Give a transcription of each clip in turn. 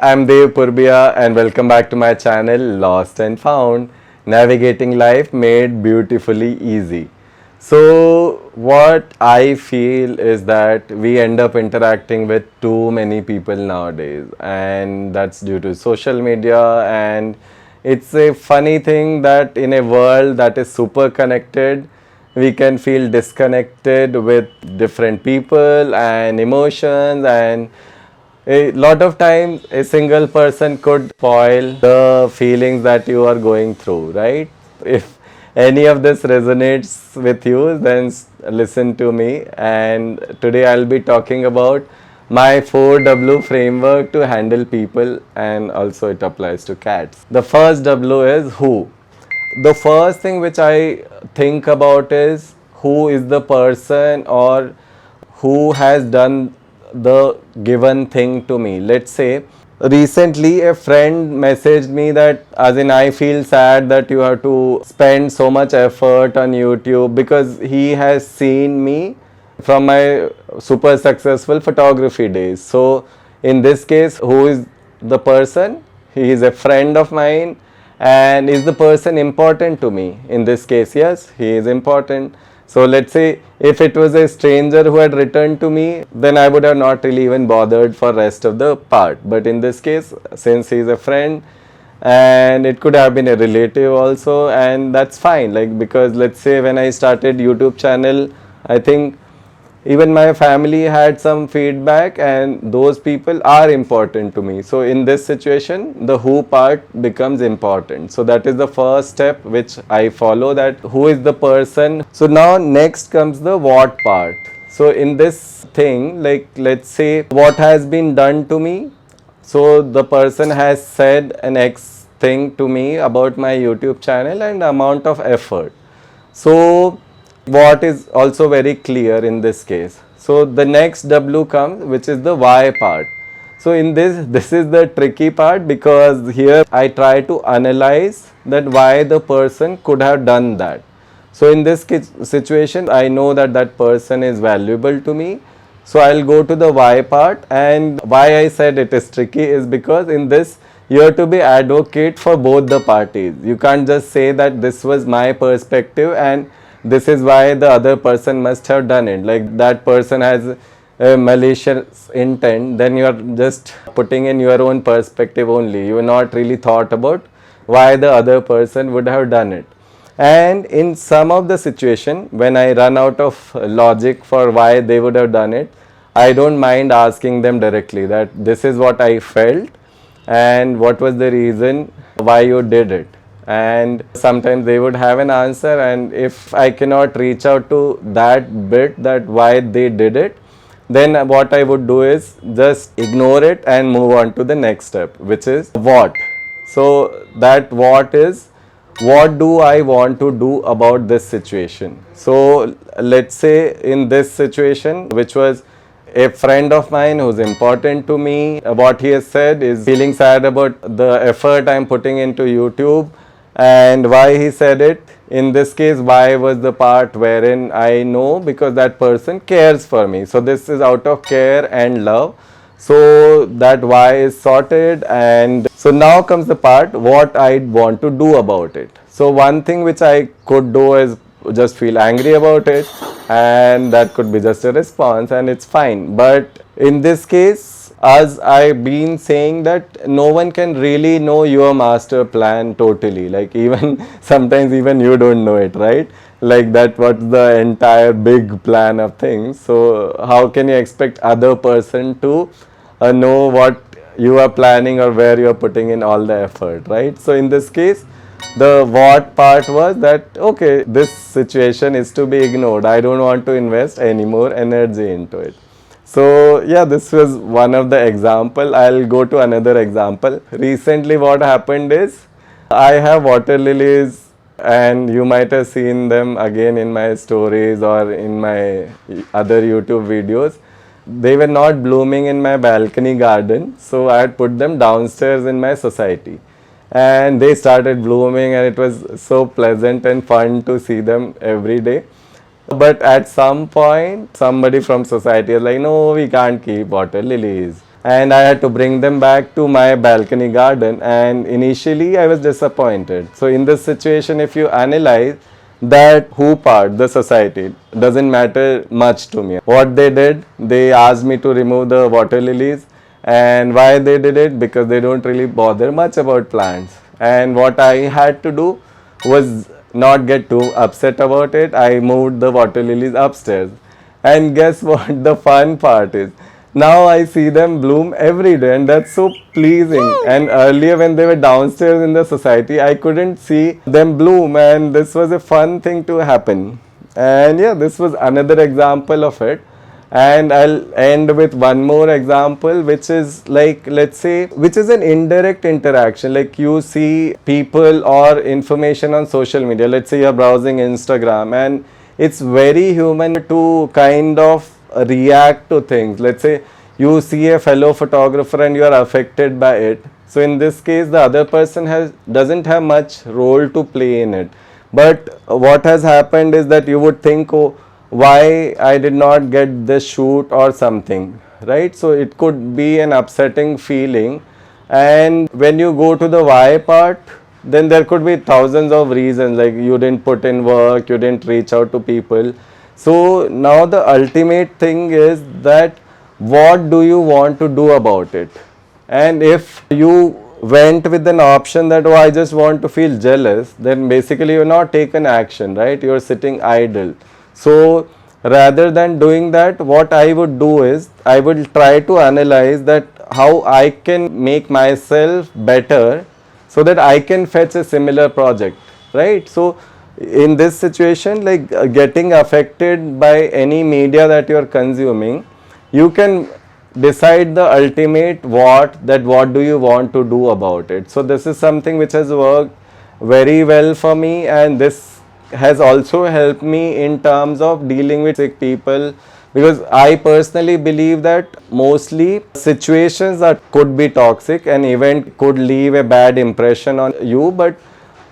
I'm Dev Purbia and welcome back to my channel Lost and Found, Navigating Life Made Beautifully Easy. So what I feel is that we end up interacting with too many people nowadays, and that's due to social media. And it's a funny thing that in a world that is super connected, we can feel disconnected with different people and emotions, and a lot of times a single person could spoil the feelings that you are going through, right? If any of this resonates with you, then listen to me. And today I'll be talking about my 4W framework to handle people, and also it applies to cats. The first W is who. The first thing which I think about is who is the person or who has done the given thing to me. Let's say recently a friend messaged me that, as in, I feel sad that you have to spend so much effort on YouTube, because he has seen me from my super successful photography days. So in this case, who is the person? He is a friend of mine. And is the person important to me? In this case, yes, he is important. So let's say if it was a stranger who had written to me, then I would have not really even bothered for rest of the part. But in this case, since he is a friend, and it could have been a relative also, and that's fine. Like, because let's say when I started YouTube channel, I think even my family had some feedback, and those people are important to me. So in this situation, the who part becomes important. So that is the first step which I follow, that who is the person. So now next comes the what part. So in this thing, like, let's say what has been done to me. So the person has said an X thing to me about my YouTube channel and amount of effort. So what is also very clear in this case. So the next W comes, which is the why part. So in this is the tricky part, because here I try to analyze that why the person could have done that. So in this situation, I know that that person is valuable to me. So I'll go to the why part. And why I said it is tricky is because in this, you have to be advocate for both the parties. You can't just say that this was my perspective and this is why the other person must have done it. Like, that person has a malicious intent, then you are just putting in your own perspective only. You are not really thought about why the other person would have done it. And in some of the situation, when I run out of logic for why they would have done it, I don't mind asking them directly that this is what I felt and what was the reason why you did it. And sometimes they would have an answer, and if I cannot reach out to that bit, that why they did it, then what I would do is just ignore it and move on to the next step, which is what. So that what is, what do I want to do about this situation. So let's say in this situation, which was a friend of mine who's important to me, what he has said is feeling sad about the effort I'm putting into YouTube. And why he said it, in this case, why was the part wherein I know because that person cares for me. So this is out of care and love. So that why is sorted. And so now comes the part what I want to do about it. So one thing which I could do is just feel angry about it, and that could be just a response, and it's fine. But in this case, as I've been saying, that no one can really know your master plan totally. Like, even sometimes even you don't know it, right? Like, that what's the entire big plan of things. So how can you expect other person to know what you are planning or where you are putting in all the effort, right? So in this case, the what part was that, okay, this situation is to be ignored. I don't want to invest any more energy into it. So yeah, this was one of the example. I'll go to another example. Recently what happened is, I have water lilies, and you might have seen them again in my stories or in my other YouTube videos. They were not blooming in my balcony garden, so I had put them downstairs in my society. And they started blooming, and it was so pleasant and fun to see them every day. But at some point, somebody from society was like, no, we can't keep water lilies. and I had to bring them back to my balcony garden, and initially I was disappointed. So in this situation, if you analyze that who part, the society, doesn't matter much to me. What they did, they asked me to remove the water lilies, and why they did it, because they don't really bother much about plants. And what I had to do was not get too upset about it. I moved the water lilies upstairs, and guess what? The fun part is now I see them bloom every day, and that's so pleasing. And earlier, when they were downstairs in the society, I couldn't see them bloom, and this was a fun thing to happen. And yeah, this was another example of it. And I'll end with one more example, which is like, let's say, which is an indirect interaction. Like you see people or information on social media. Let's say you're browsing Instagram, and it's very human to kind of react to things. Let's say you see a fellow photographer and you are affected by it. So in this case, the other person doesn't have much role to play in it. But what has happened is that you would think, oh, why I did not get this shoot or something, right? So it could be an upsetting feeling. And when you go to the why part, then there could be thousands of reasons, like you didn't put in work, you didn't reach out to people. So now the ultimate thing is that what do you want to do about it? And if you went with an option that, oh, I just want to feel jealous, then basically you're not taken action, right? You're sitting idle. So rather than doing that, what I would do is I will try to analyze that how I can make myself better so that I can fetch a similar project, right? So in this situation, like getting affected by any media that you are consuming, you can decide the ultimate what do you want to do about it. So this is something which has worked very well for me, and this has also helped me in terms of dealing with sick people, because I personally believe that mostly situations that could be toxic, an event could leave a bad impression on you, but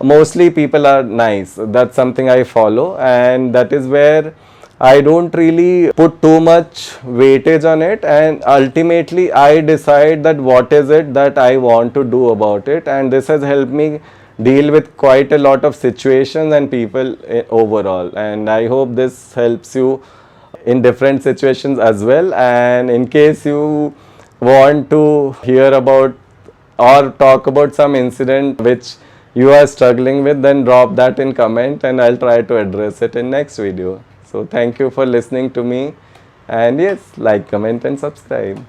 mostly people are nice. That's something I follow, and that is where I don't really put too much weightage on it, and ultimately I decide that what is it that I want to do about it, and this has helped me deal with quite a lot of situations and people overall. And I hope this helps you in different situations as well. And in case you want to hear about or talk about some incident which you are struggling with, then drop that in comment and I'll try to address it in next video. So thank you for listening to me, and yes, like, comment and subscribe.